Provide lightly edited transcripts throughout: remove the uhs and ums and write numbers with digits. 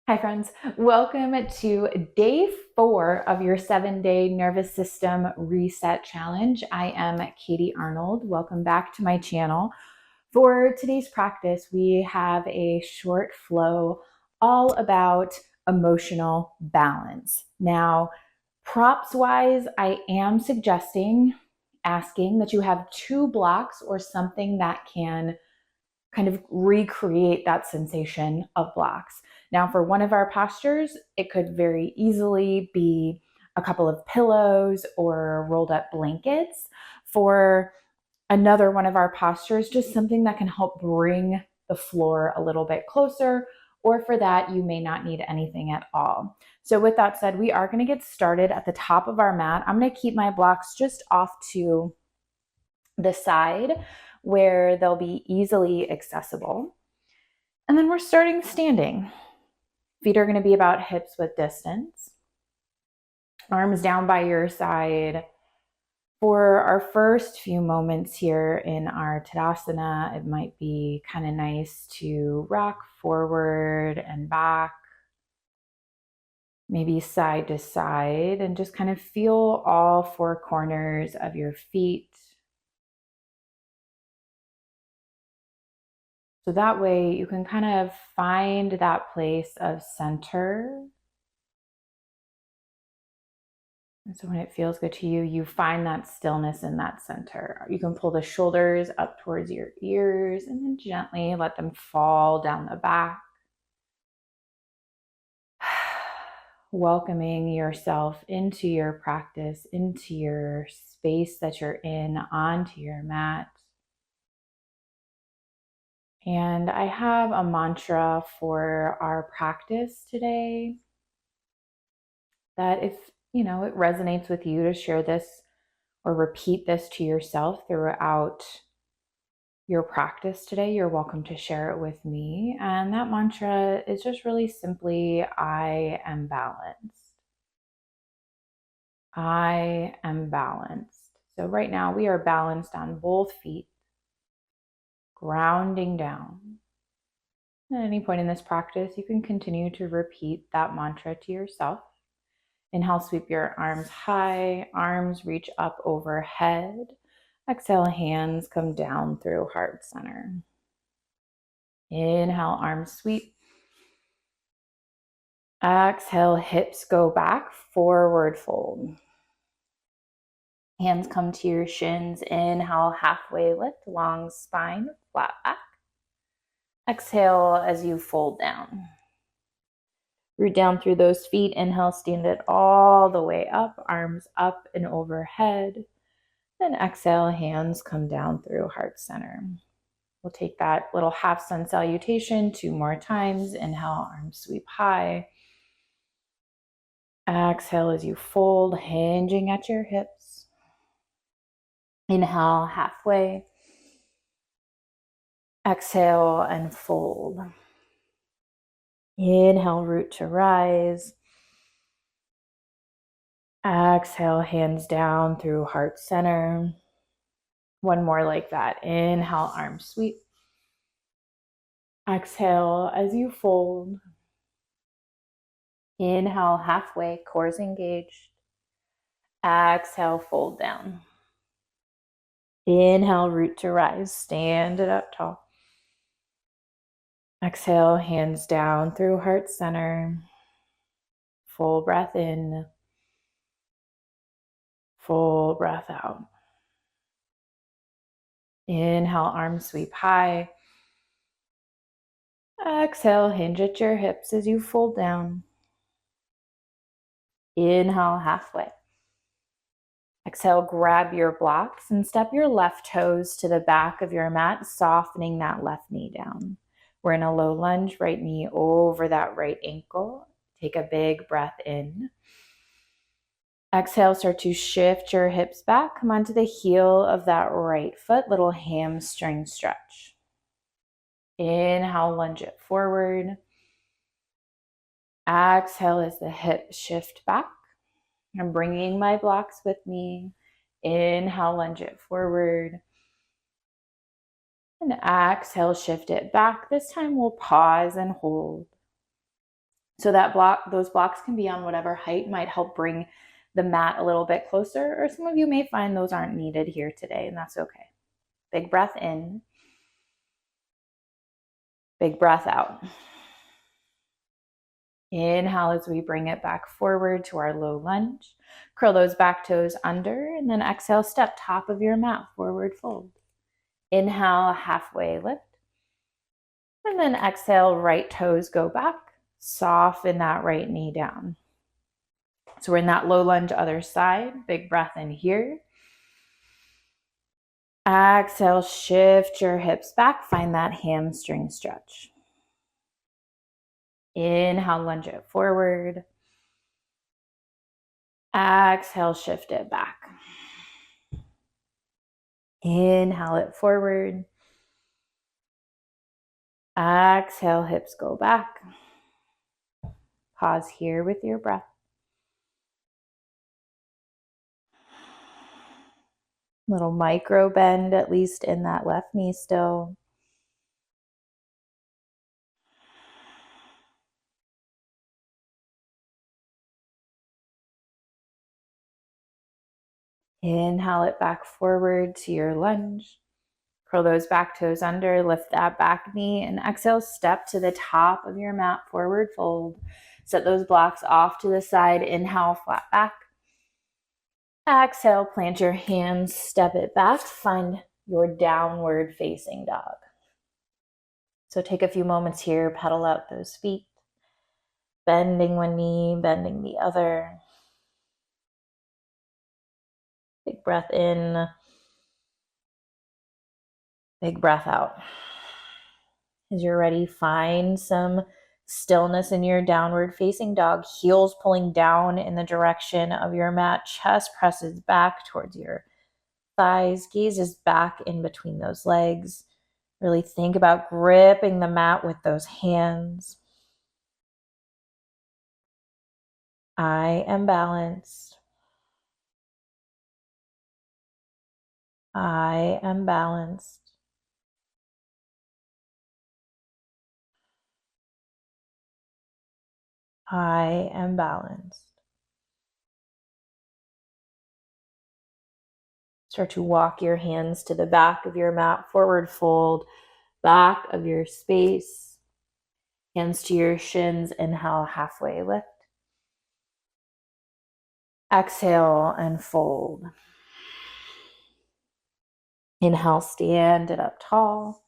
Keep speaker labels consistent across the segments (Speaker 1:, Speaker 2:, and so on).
Speaker 1: Hi friends, welcome to day 4 of your 7-day nervous system reset challenge. I am Katie Arnold. Welcome back to my channel. For today's practice, we have a short flow all about emotional balance. Now, props wise, I am asking that you have 2 blocks or something that can kind of recreate that sensation of blocks. Now, for one of our postures, it could very easily be a couple of pillows or rolled up blankets. For another one of our postures, just something that can help bring the floor a little bit closer, or for that, you may not need anything at all. So with that said, we are going to get started at the top of our mat. I'm going to keep my blocks just off to the side where they'll be easily accessible. And then we're starting standing. Feet are going to be about hips width distance. Arms down by your side. For our first few moments here in our Tadasana, it might be kind of nice to rock forward and back, maybe side to side, and just kind of feel all 4 corners of your feet. So that way you can kind of find that place of center. And so when it feels good to you, you find that stillness in that center. You can pull the shoulders up towards your ears and then gently let them fall down the back. Welcoming yourself into your practice, into your space that you're in, onto your mat. And I have a mantra for our practice today that if it resonates with you to share this or repeat this to yourself throughout your practice today, you're welcome to share it with me. And that mantra is just really simply, I am balanced. I am balanced. So right now we are balanced on both feet, grounding down. At any point in this practice, you can continue to repeat that mantra to yourself. Inhale, sweep your arms high, arms reach up overhead. Exhale, hands come down through heart center. Inhale, arms sweep. Exhale, hips go back, forward fold. Hands come to your shins. Inhale, halfway lift, long spine, flat back. Exhale as you fold down. Root down through those feet. Inhale, stand it all the way up, arms up and overhead. Then exhale, hands come down through heart center. We'll take that little half sun salutation 2 more times. Inhale, arms sweep high. Exhale as you fold, hinging at your hips. Inhale, halfway. Exhale and fold. Inhale, root to rise. Exhale, hands down through heart center. One more like that. Inhale, arms sweep. Exhale as you fold. Inhale, halfway, core's engaged. Exhale, fold down. Inhale, root to rise, stand it up tall. Exhale, hands down through heart center. Full breath in. Full breath out. Inhale, arms sweep high. Exhale, hinge at your hips as you fold down. Inhale, halfway. Exhale, grab your blocks and step your left toes to the back of your mat, softening that left knee down. We're in a low lunge, right knee over that right ankle. Take a big breath in. Exhale, start to shift your hips back. Come onto the heel of that right foot, little hamstring stretch. Inhale, lunge it forward. Exhale as the hips shift back. I'm bringing my blocks with me. Inhale, lunge it forward. And exhale, shift it back. This time we'll pause and hold. So that those blocks can be on whatever height, might help bring the mat a little bit closer, or some of you may find those aren't needed here today, and that's okay. Big breath in, big breath out. Inhale as we bring it back forward to our low lunge. Curl those back toes under, and then exhale, step top of your mat, forward fold. Inhale, halfway lift. And then exhale, right toes go back. Soften that right knee down. So we're in that low lunge, other side. Big breath in here. Exhale, shift your hips back. Find that hamstring stretch. Inhale, lunge it forward. Exhale, shift it back. Inhale it forward. Exhale, hips go back. Pause here with your breath. Little micro bend, at least in that left knee still. Inhale it back forward to your lunge. Curl those back toes under, lift that back knee, and exhale, step to the top of your mat, forward fold. Set those blocks off to the side. Inhale, flat back. Exhale, plant your hands, step it back, find your downward facing dog. So take a few moments here, pedal out those feet, bending one knee, bending the other. Big breath in, big breath out. As you're ready, find some stillness in your downward facing dog. Heels pulling down in the direction of your mat. Chest presses back towards your thighs. Gaze is back in between those legs. Really think about gripping the mat with those hands. I am balanced. I am balanced. I am balanced. Start to walk your hands to the back of your mat, forward fold, back of your space. Hands to your shins, inhale, halfway lift. Exhale and fold. Inhale, stand it up tall.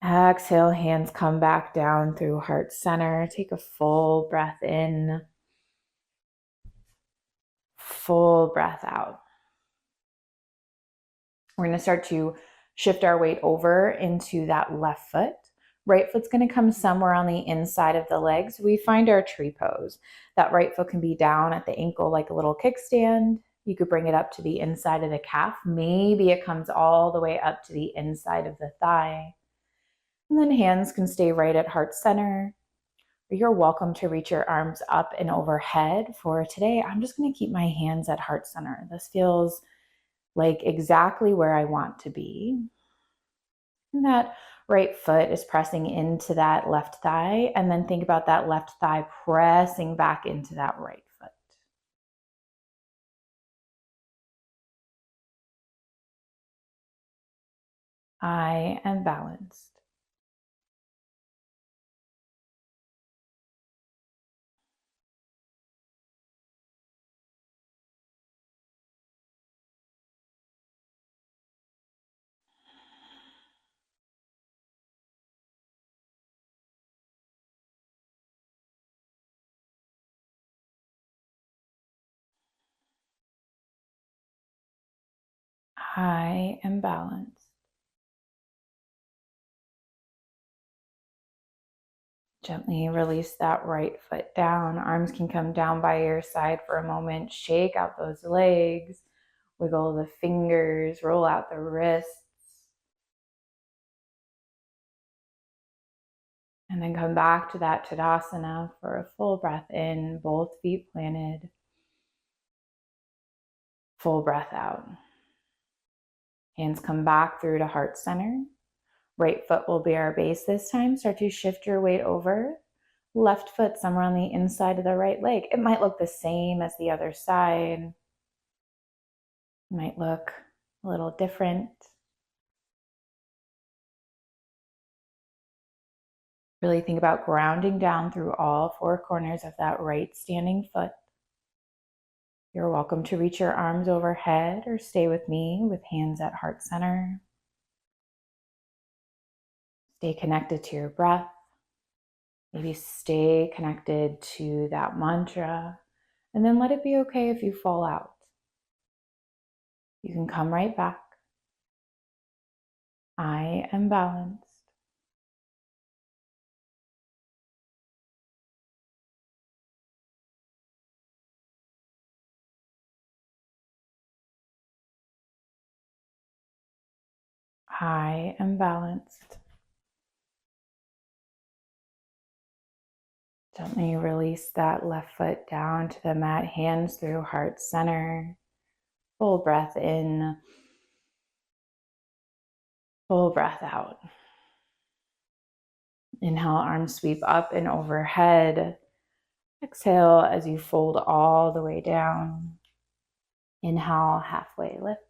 Speaker 1: Exhale, hands come back down through heart center. Take a full breath in. Full breath out. We're going to start to shift our weight over into that left foot. Right foot's going to come somewhere on the inside of the legs. We find our tree pose. That right foot can be down at the ankle like a little kickstand. You could bring it up to the inside of the calf. Maybe it comes all the way up to the inside of the thigh. And then hands can stay right at heart center. You're welcome to reach your arms up and overhead. For today, I'm just going to keep my hands at heart center. This feels like exactly where I want to be. And that right foot is pressing into that left thigh. And then think about that left thigh pressing back into that right foot. I am balanced. I am balanced. Gently release that right foot down. Arms can come down by your side for a moment. Shake out those legs. Wiggle the fingers. Roll out the wrists. And then come back to that Tadasana for a full breath in, both feet planted. Full breath out. Hands come back through to heart center. Right foot will be our base this time. Start to shift your weight over. Left foot somewhere on the inside of the right leg. It might look the same as the other side. It might look a little different. Really think about grounding down through all four corners of that right standing foot. You're welcome to reach your arms overhead or stay with me with hands at heart center. Stay connected to your breath. Maybe stay connected to that mantra, and then let it be okay if you fall out. You can come right back. I am balanced. I am balanced. Gently release that left foot down to the mat, hands through heart center. Full breath in, full breath out. Inhale, arms sweep up and overhead. Exhale as you fold all the way down. Inhale, halfway lift.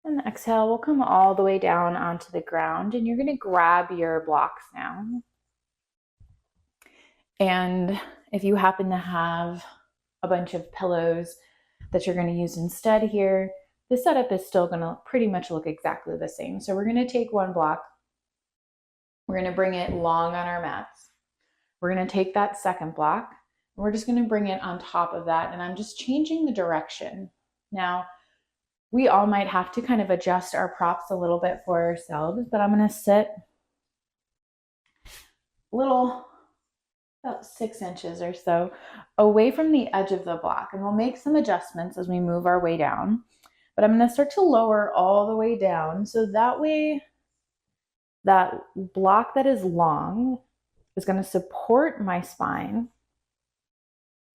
Speaker 1: And exhale, we'll come all the way down onto the ground, and you're going to grab your blocks now. And if you happen to have a bunch of pillows that you're going to use instead here, the setup is still going to pretty much look exactly the same. So we're going to take one block. We're going to bring it long on our mats. We're going to take that second block. And we're just going to bring it on top of that. And I'm just changing the direction. Now, we all might have to kind of adjust our props a little bit for ourselves, but I'm going to sit a little, about 6 inches or so away from the edge of the block. And we'll make some adjustments as we move our way down. But I'm going to start to lower all the way down. So that way, that block that is long is going to support my spine.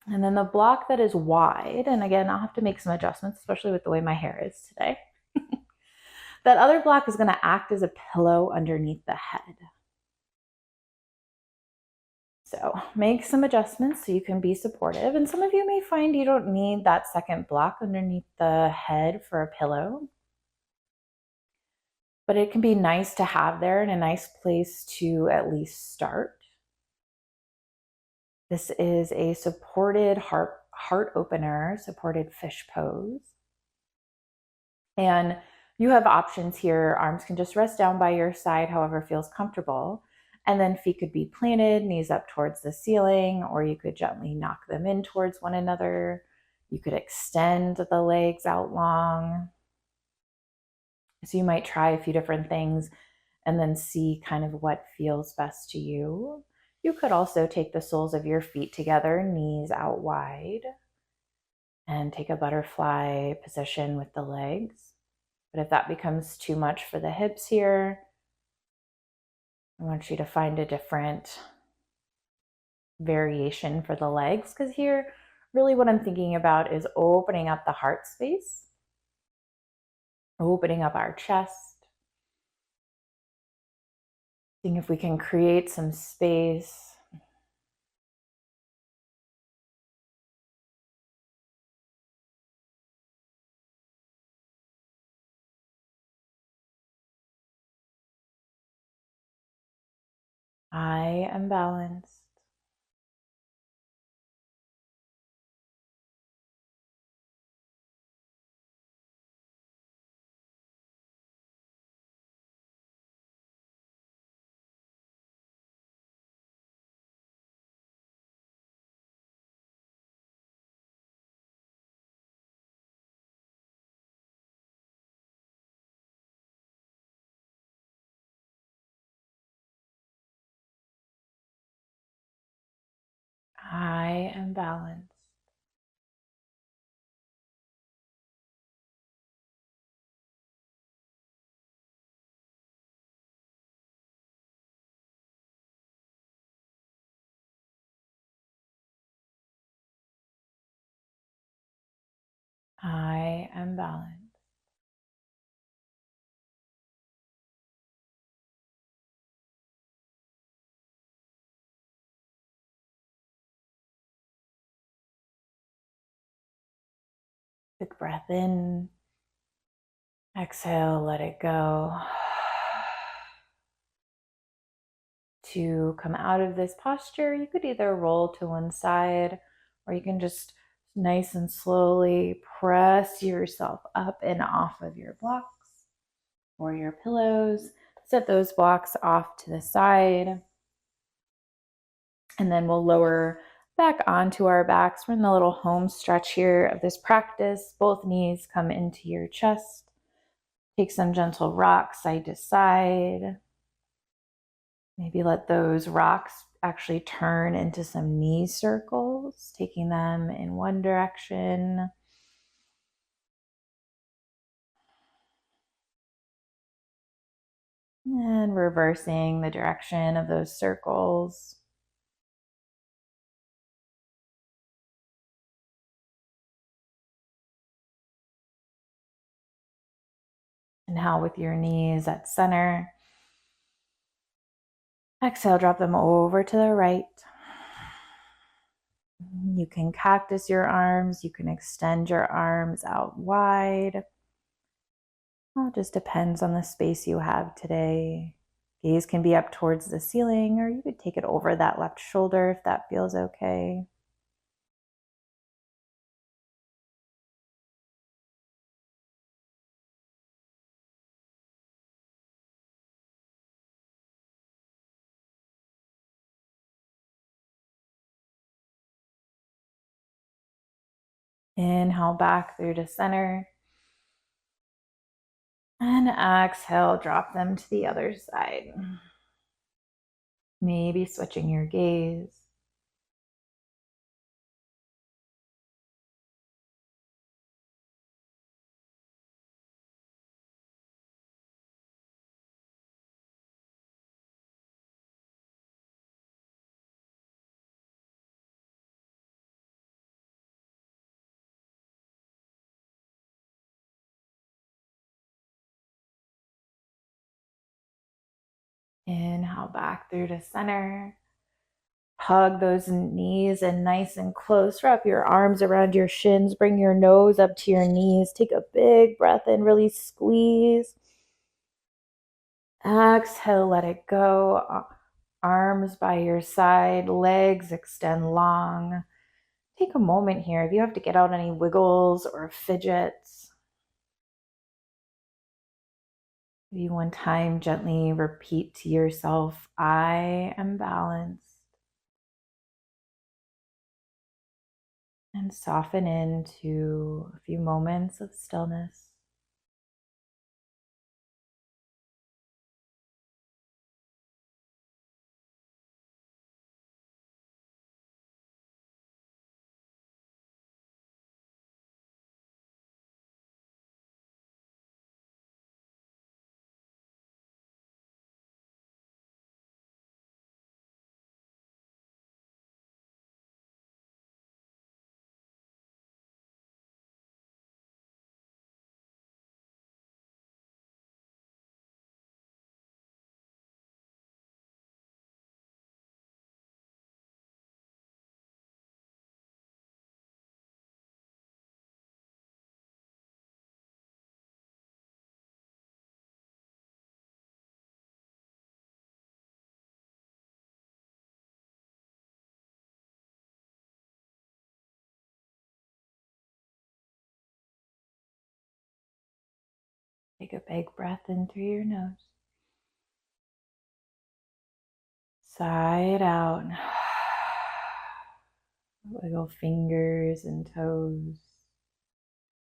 Speaker 1: And then the block that is wide, and again, I'll have to make some adjustments, especially with the way my hair is today. That other block is going to act as a pillow underneath the head. So make some adjustments so you can be supportive. And some of you may find you don't need that second block underneath the head for a pillow. But it can be nice to have there and a nice place to at least start. This is a supported heart opener, supported fish pose. And you have options here. Arms can just rest down by your side, however feels comfortable. And then feet could be planted, knees up towards the ceiling, or you could gently knock them in towards one another. You could extend the legs out long. So you might try a few different things and then see kind of what feels best to you. You could also take the soles of your feet together, knees out wide, and take a butterfly position with the legs. But if that becomes too much for the hips here, I want you to find a different variation for the legs, because here, really what I'm thinking about is opening up the heart space, opening up our chest, seeing if we can create some space. I am balanced. I am balanced. I am balanced. Big breath in. Exhale, let it go. To come out of this posture, you could either roll to one side or you can just nice and slowly press yourself up and off of your blocks or your pillows. Set those blocks off to the side. And then we'll lower back onto our backs. We're in the little home stretch here of this practice. Both knees come into your chest. Take some gentle rocks side to side. Maybe let those rocks actually turn into some knee circles, taking them in one direction. And reversing the direction of those circles. And now with your knees at center, exhale, drop them over to the right. You can cactus your arms, you can extend your arms out wide. Well, it just depends on the space you have today. Gaze can be up towards the ceiling, or you could take it over that left shoulder if that feels okay. Inhale back through to center. And exhale, drop them to the other side. Maybe switching your gaze. Inhale back through to center. Hug those knees in nice and close. Wrap your arms around your shins. Bring your nose up to your knees. Take a big breath in. Really squeeze. Exhale, let it go. Arms by your side. Legs extend long. Take a moment here. If you have to get out any wiggles or fidgets, maybe one time gently repeat to yourself, I am balanced. And soften into a few moments of stillness. Take a big breath in through your nose. Side out. Wiggle fingers and toes.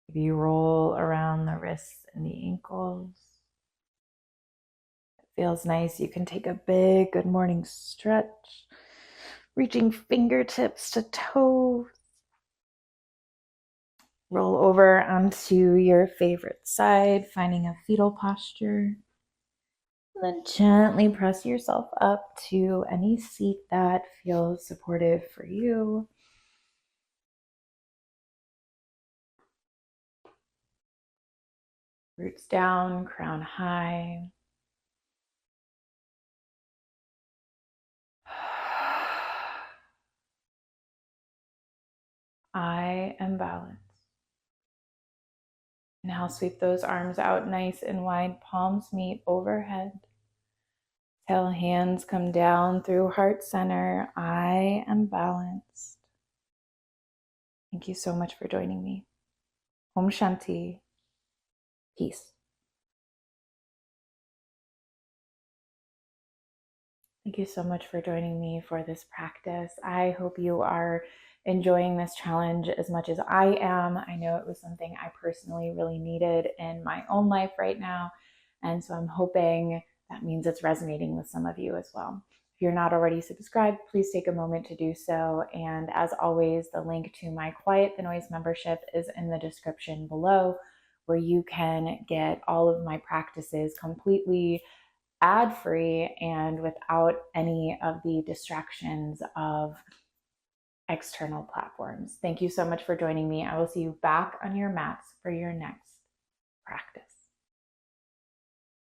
Speaker 1: Maybe you roll around the wrists and the ankles. It feels nice. You can take a big good morning stretch, reaching fingertips to toes. Roll over onto your favorite side, finding a fetal posture. And then gently press yourself up to any seat that feels supportive for you. Roots down, crown high. I am balanced. Now sweep those arms out nice and wide, palms meet overhead. Exhale, hands come down through heart center. I am balanced. Thank you so much for joining me. Om Shanti. Peace. Thank you so much for joining me for this practice. I hope you are enjoying this challenge as much as I am. I know it was something I personally really needed in my own life right now. And so I'm hoping that means it's resonating with some of you as well. If you're not already subscribed, please take a moment to do so. And as always, the link to my Quiet the Noise membership is in the description below, where you can get all of my practices completely ad-free and without any of the distractions of external platforms. Thank you so much for joining me. I will see you back on your mats for your next practice.